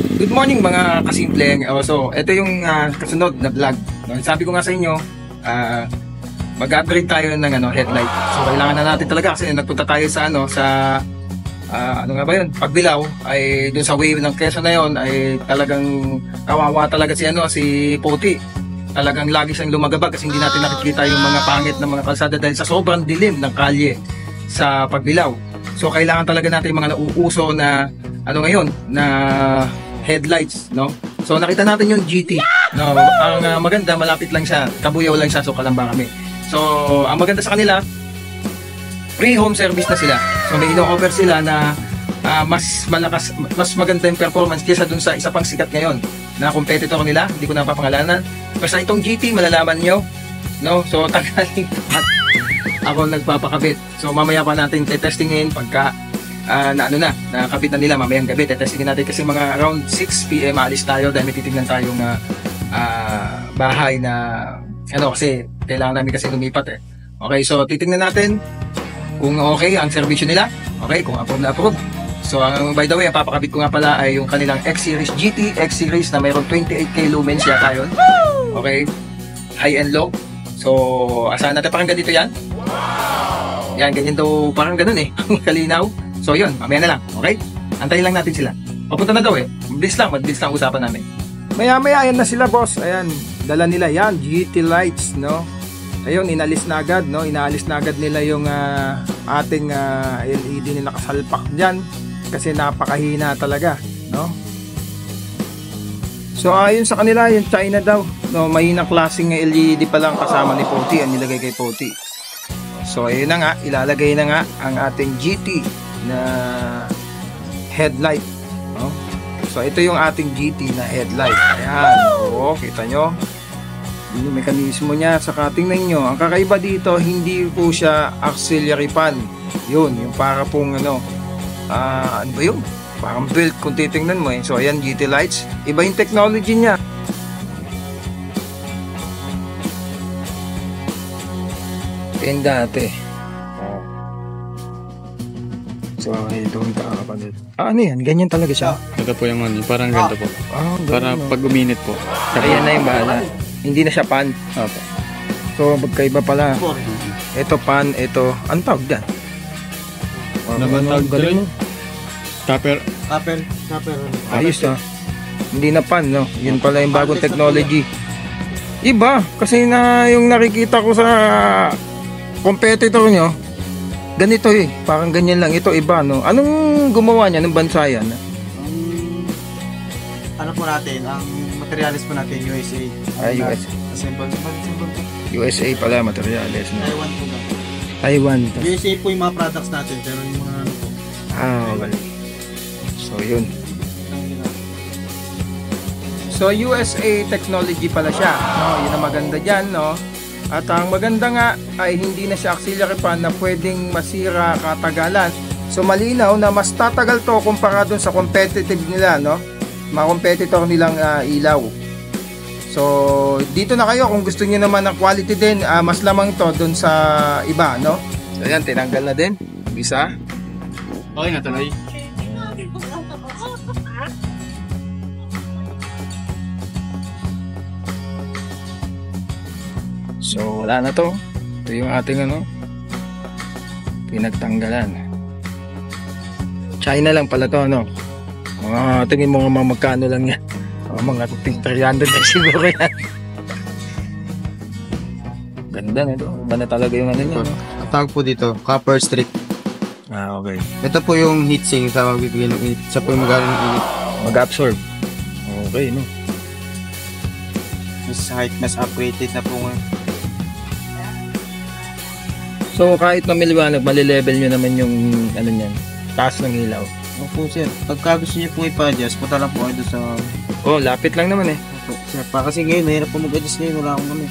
Good morning mga kasimpleng. So, ito yung kasunod na vlog. No? Sabi ko nga sa inyo, mag-upgrade tayo ng headlight. So, kailangan na natin talaga kasi nagpunta tayo sa ano nga ba yun? Pagbilao ay dun sa wave ng Quezon na yun ay talagang kawawa talaga si Poti. Talagang lagi siyang lumagabag kasi hindi natin nakikita yung mga pangit na mga kalsada dahil sa sobrang dilim ng kalye sa Pagbilao. So, kailangan talaga natin yung mga nauuso na ngayon na headlights, no? So nakita natin yung GT. No, ang maganda, malapit lang siya, Kabuyaw lang siya, so Kalamba kami. So ang maganda sa kanila, free home service na sila. So may ino-offer sila na mas malakas, mas maganda yung performance kaysa dun sa isa pang sikat ngayon na competitor nila, hindi ko na papangalanan. Basta itong GT malalaman nyo, no? So tanggalin ako nagpapakabit. So mamaya pa natin testingin pagka nakabit na nila mamayang gabi. Testingin natin kasi mga around 6 PM alis tayo dahil may titignan tayong bahay na kasi kailangan namin kasi lumipat Okay, so titignan natin kung okay ang servisyo nila. Okay, kung approve na approve. So by the way, ang papakabit ko nga pala ay yung kanilang X-Series GT X-Series na mayroong 28K lumens yata yun. Okay, high and low. So asahan natin parang ganito yan. Yan, ganyan daw, parang ganun kalinaw. So yun, mamaya na lang, okay? Antayin lang natin sila. Papunta na daw mabilis lang usapan namin. Maya-maya, ayan na sila boss. Ayan, dala nila yan, GT lights, no? Ayun, inalis na agad, no? Inaalis na agad nila yung ating LED na nakasalpak dyan. Kasi napakahina talaga, no? So ayon sa kanila, yung China daw, no? Mahinang klaseng LED pa lang kasama ni Poti, ang nilagay kay Poti. So ayun na nga, ilalagay na nga ang ating GT na headlight, no? So ito yung ating GT na headlight. Ayan, kita nyo yung mekanismo niya. Saka tingnan nyo, ang kakaiba dito, hindi po siya auxiliary fan. Yun, yung para pong ano ba yun? Parang built kung titingnan mo So ayan, GT lights, iba yung technology niya. Yung dati so, ito yung kakapagod. Ano yan? Ganyan talaga siya? Ito po yung parang ganito po. Para pag uminit po. Ayan na yung bahala. Hindi na siya pan. Opo. So, magkaiba pala. Ito pan, ito. Anong tawag dyan? Naman tawag dyan? Copper. Ayos Hindi na pan, no? Yun pala yung bagong technology. Iba. Kasi na yung nakikita ko sa competitor nyo, ganito parang ganyan lang. Ito iba, no? Anong gumawa niya? Anong bansa yan? Ano po natin, ang materialis po natin, USA. USA. Assemble po. USA pala, materialis, no? Taiwan po ba? Taiwan. USA po yung mga products natin, pero yung mga ano po. Okay. So, yun. So, USA technology pala siya, no? Yun ang maganda dyan, no? At ang maganda nga ay hindi na siya auxiliary fan na pwedeng masira katagalan. So malinaw na mas tatagal to kumpara dun sa competitive nila, no? Mga competitor nilang ilaw. So dito na kayo kung gusto niyo naman ng quality din, mas lamang to dun sa iba, no? So ayan, tinanggal na din. Bisa. Okay na tuloy. So wala na to. Ito yung ating pinagtanggalan. China lang pala to, no? Tingin mo nga magkano lang yan. Mga 300 na siguro yan. Ganda na ito. Iba na talaga yung ano niya, no? Ang tawag po dito, copper strip. Okay. Ito po yung heat sink, tawag dito yung heat. Sa po yung magaling ng init. Mag-absorb. Okay, no? Mas upgraded na po ngayon. So kahit mamiliwanag, malilevel nyo naman yung niyan, taas ng ilaw. Opo sir, pagka gusto nyo po ipa-adjust, punta lang po kayo sa... Lapit lang naman Opo sir, kasi ngayon, mahirap po mag-adjust ngayon, wala akong kami.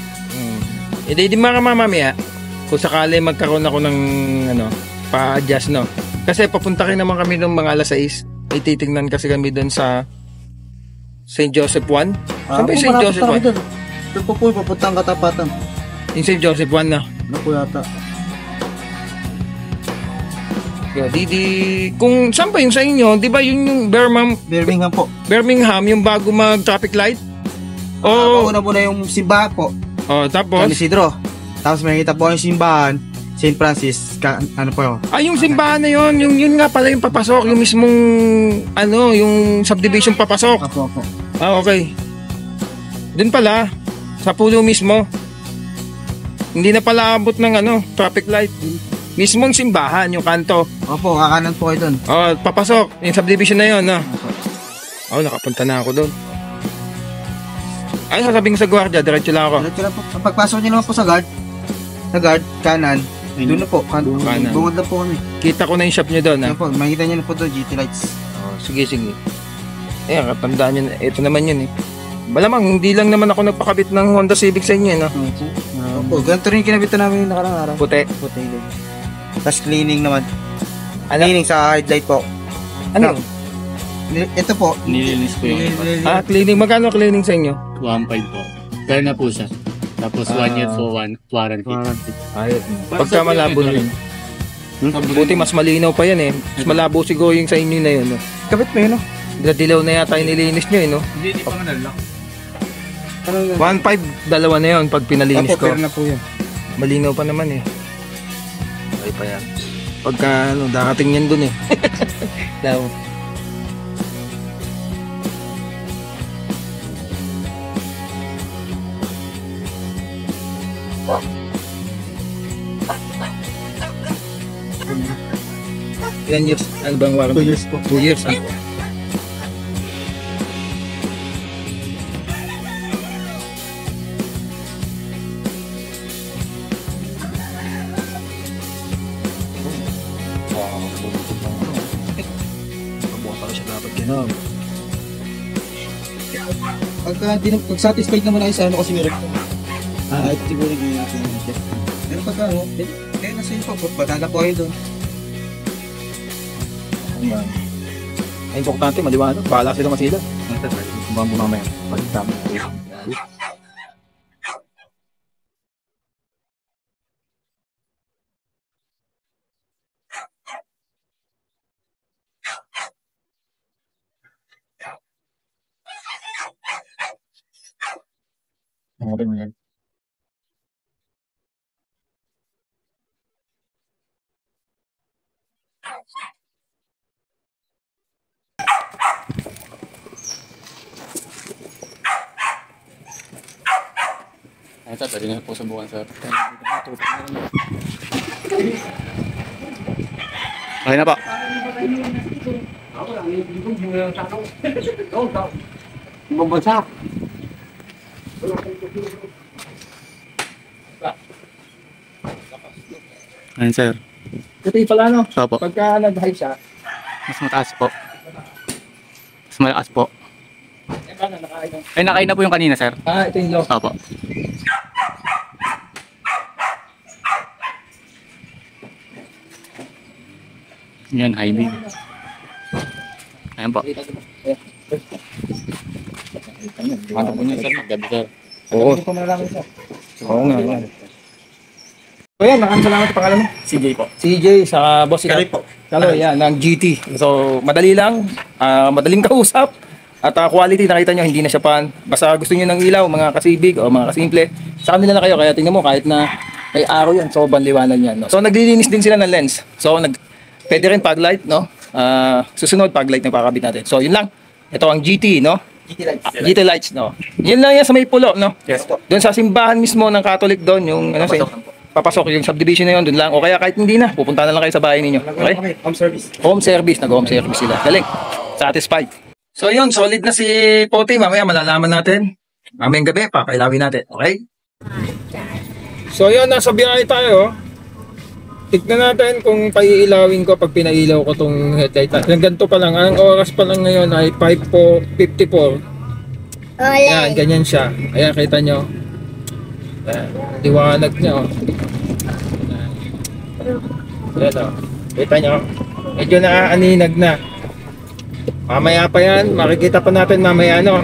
Hindi mamamaya, kung sakali magkaroon ako ng pa-adjust, no? Kasi papunta rin naman kami ng mga alas 6. Ay titignan kasi kami doon sa St. Joseph 1. Saan ba yung St. Joseph 1? Ito po papuntang Katapatan. Yung St. Joseph 1 na. Ano po yata? Okay, di kung saan ba yung sa inyo, di ba yun yung Birmingham po. Birmingham, yung bago mag-traffic light? Una muna yung simbahan po. Oh, San tapos? Isidro. Tapos makikita po yung simbahan, St. Francis, ano po yun? Yung simbahan na yun nga pala yung papasok, yung mismong, yung subdivision papasok. Apo. Okay. Dun pala, sa pulo mismo. Hindi na pala abot ng traffic light. Mismong simbahan, yung kanto. Opo, kakanan po kayo dun. Oh, papasok. Yung subdivision na yun, no? Nakapunta na ako doon. Ay, sasabihin ko sa gwardiya, diretso lang ako. Diretso lang po. Pagpasok nyo naman po sa guard, kanan. Doon na po, Kanan. bungod na po kami. Kita ko na yung shop nyo doon, ha? Yan po, makikita nyo na po doon, GT Lights. Sige. Katandaan nyo. Ito naman yun, eh. Malamang, hindi lang naman ako nagpakabit ng Honda Civic sa inyo, no? Opo, ganito rin kinabitan namin yung nakarang araw. Puti. Puti din. Tapos cleaning naman. Ano? Cleaning sa headlight po. Ano? Ito po. Nilinis po yung Cleaning. Magkano cleaning sa inyo? 1.5 po. Kaya na po siya. Tapos 1 year po, 1 warranty. Ayun. Pagka malabo na yun. Buti mas malinaw pa yan, eh. Mas malabo siguro yung sa inyo na yun, no? Kapit mo yun, no? Dilaw na yata yung nilinis nyo, eh, no? Hindi pa man lang. 1.5, dalawa na yun pag pinalinis Opo, ko. pero na po yun. Malinaw pa naman, eh. Okay pa yan. Pagka, dakating yan dun, eh. Daw. Ilan years? Ano bang warranty? 2 years po. 2 years, ah. Pag satisfied naman tayo sa kasi meron po. Ito siguro yung natin. Pero pagka nasa inyo po, patala po kayo doon. Ay, importante, maliwanag. Bahala sila masila. Bambu mamaya. Pagtama. Okay mo yan. Ay, sir, pwede na po subukan, sir. Okay na po. Bumbansa. Ayun, sir. Ito yung pala, no? Opo. Pagka nag-high siya, Mas mataas po. Mas malakas po. paano nakain? Ay, nakain na po yung kanina, sir. Ito yung low. Opo. Yan, high beam. Ayan po. Ano po niya, sir? Gabi, sir. Oo. Oo nga. So yan, maraming salamat sa pangalan mo. CJ po. CJ sa boss ikaw. po. Kalo, yan, ng GT. So, madali lang, madaling kausap. At quality, nakita nyo, hindi na siya pan. Basta gusto nyo ng ilaw, mga kasibig o mga kasimple, sa kanila na kayo. Kaya tingnan mo, kahit na may araw yan, so banliwanan yan. No? So, naglilinis din sila ng lens. So, pwede rin pag light, no? Susunod, pag light na pakabit natin. So, yun lang. Ito ang GT, no? GT Lights. GT lights, no? Yun lang yan sa may pulo, no? Yes po. Doon sa simbahan mismo ng Catholic doon, yung papasok yung subdivision na yun, doon lang. O kaya kahit hindi na, pupunta na lang kayo sa bahay ninyo. Okay? Home service. Home service, nag-home service sila. Galing. Satisfied. So yun, solid na si Pote. Mamaya malalaman natin. Mamayang gabi, papailawin natin. Okay? So yun, nasa biyahe tayo. Tignan natin kung paiilawin ko pag pinailaw ko tong headlight. Ganito pa lang. Ang oras pa lang ngayon ay 5:54. Ayan, ganyan siya. Ayan, kita nyo. Ayan, liwanag niya. Oh. Ayan, oh. Kita nyo. Medyo naaaninag na. Mamaya pa yan. Makikita pa natin mamaya, no?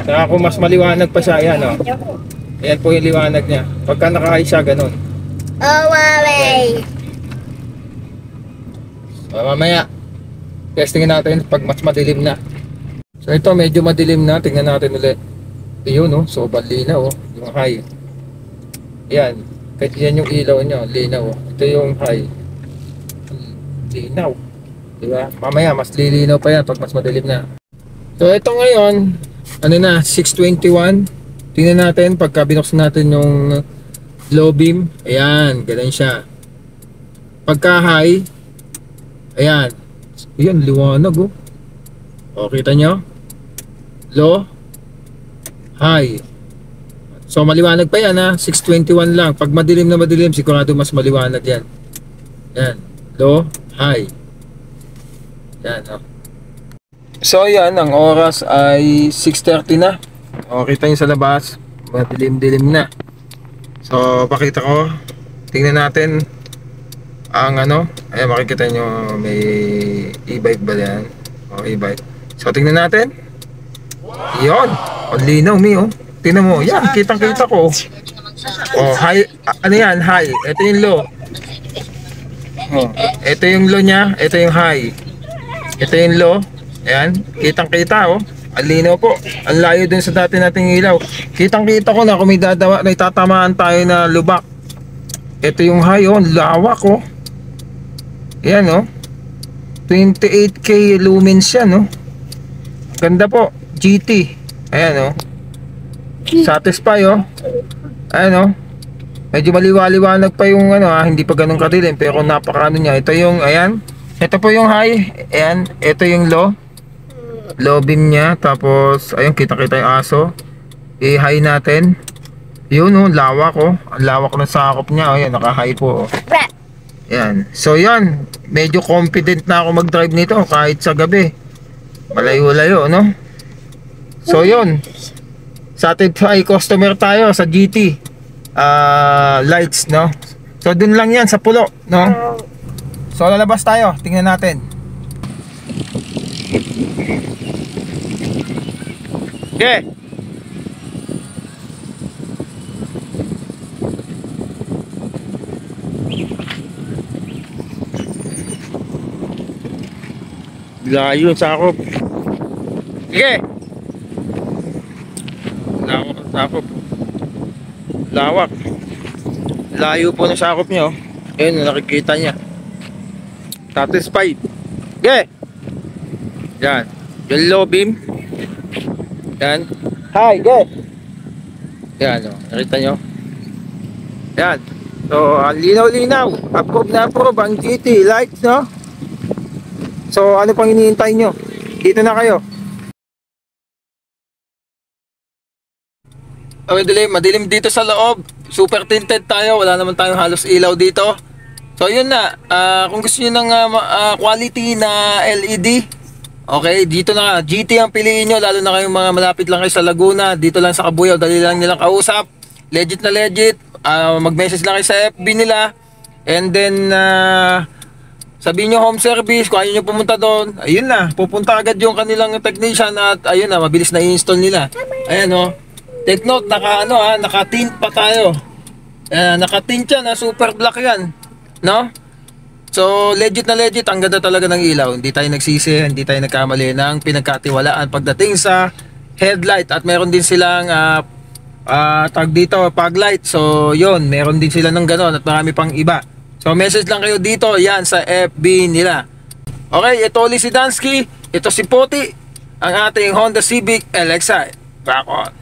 Saka kung mas maliwanag pa siya, ayan, oh. Ayan po yung liwanag niya. Pagka nakahay siya, ganun. Oh, Huawei. Mamaya, testingin natin pag mas madilim na. So ito, medyo madilim na. Tingnan natin ulit. Ayun, no? So, linaw, oh. Yung high. Yan. Yan yung ilaw niya. Linaw, oh. Ito yung high. Linaw. Diba? Mamaya, mas lilinaw pa yan pag mas madilim na. So, ito ngayon, ano na, 621. Tingnan natin, pagka binuksan natin yung low beam. Ayan, ganun siya. Pagka high, ayan. Ayan, liwanag, oh. O, kita nyo? Low, high. So, maliwanag pa yan, ha? 621 lang. Pag madilim na madilim, sigurado mas maliwanag yan. Yan. Low, high. Yan, oh. So, yan. Ang oras ay 6:30 na. O, kita nyo sa labas. Madilim-dilim na. So, pakita ko. Tingnan natin ang ano. Ayan, makikita nyo may e-bike ba yan? O, e-bike. So, tingnan natin. Yun. O, linaw, mi, oh. Tingnan mo. Yan, kitang-kita ko. O, high. Ano yan? High. Ito yung low. O, ito yung low niya. Ito yung high. Ito yung low. Ayan, kitang-kita, oh. Ang linaw po. Ang layo din sa dati nating ilaw. Kitang-kita ko na kung may tatamaan tayo na lubak. Ito yung high, oh. Lawak, oh. Ayan, oh. 28K lumens yan, oh. Ganda po. GT. Ayan, oh. Satisfy, oh. Ayan, oh. Medyo maliwaliwanag pa yung ano, hindi pa ganun kadilim, pero napakaano niya. Ito yung, ayan. Ito po yung high. Ayan. Ito yung low. Low beam niya. Tapos, ayun, kita-kita yung aso. I-high natin. Yun, oh, lawak, oh. Ang lawak ng sakop niya. Ayan, naka-high po, oh. Ayan. So, yan. Medyo confident na ako mag-drive nito kahit sa gabi. Malayo-layo, no? So, yun. Satisfy customer tayo sa GT. Lights, no? So, dun lang yan sa pulo, no? So, lalabas tayo. Tingnan natin. Okay. Layo sa sakop. Okay. Sakop. Lawak. Layo po ng sakop niyo. Ayun, nakikita niya. Satisfied. Okay. Yan. Yung low beam. Yan. Hi, good. Yan, o. Nakita nyo? Yan. So, ang linaw-linaw. Approve na approve ang GT lights, no? So, ano pang hinihintay nyo? Dito na kayo. Okay, madilim dito sa loob. Super tinted tayo. Wala naman tayong halos ilaw dito. So, yun na. Kung gusto nyo ng quality na LED, okay, dito na. GT ang piliin nyo. Lalo na kayong mga malapit lang kayo sa Laguna. Dito lang sa Kabuyaw. Dali lang nilang kausap. Legit na legit. Mag-message lang kayo sa FB nila. And then, sabihin nyo home service. Kung ayaw nyo pumunta doon, ayun na. Pupunta agad yung kanilang technician. At ayun na, mabilis na i-install nila. Ayan, oh. Take note, naka-tint pa tayo. Naka-tint yan, super black yan. No? So, legit na legit. Ang ganda talaga ng ilaw. Hindi tayo nagsisi, hindi tayo nagkamali ng pinagkatiwalaan pagdating sa headlight. At meron din silang tag dito, fog light. So, yun, meron din sila ng ganon at marami pang iba. So, message lang kayo dito, yan, sa FB nila. Okay, ito ulit si Dansky. Ito si Poti, ang ating Honda Civic LXi. Back on.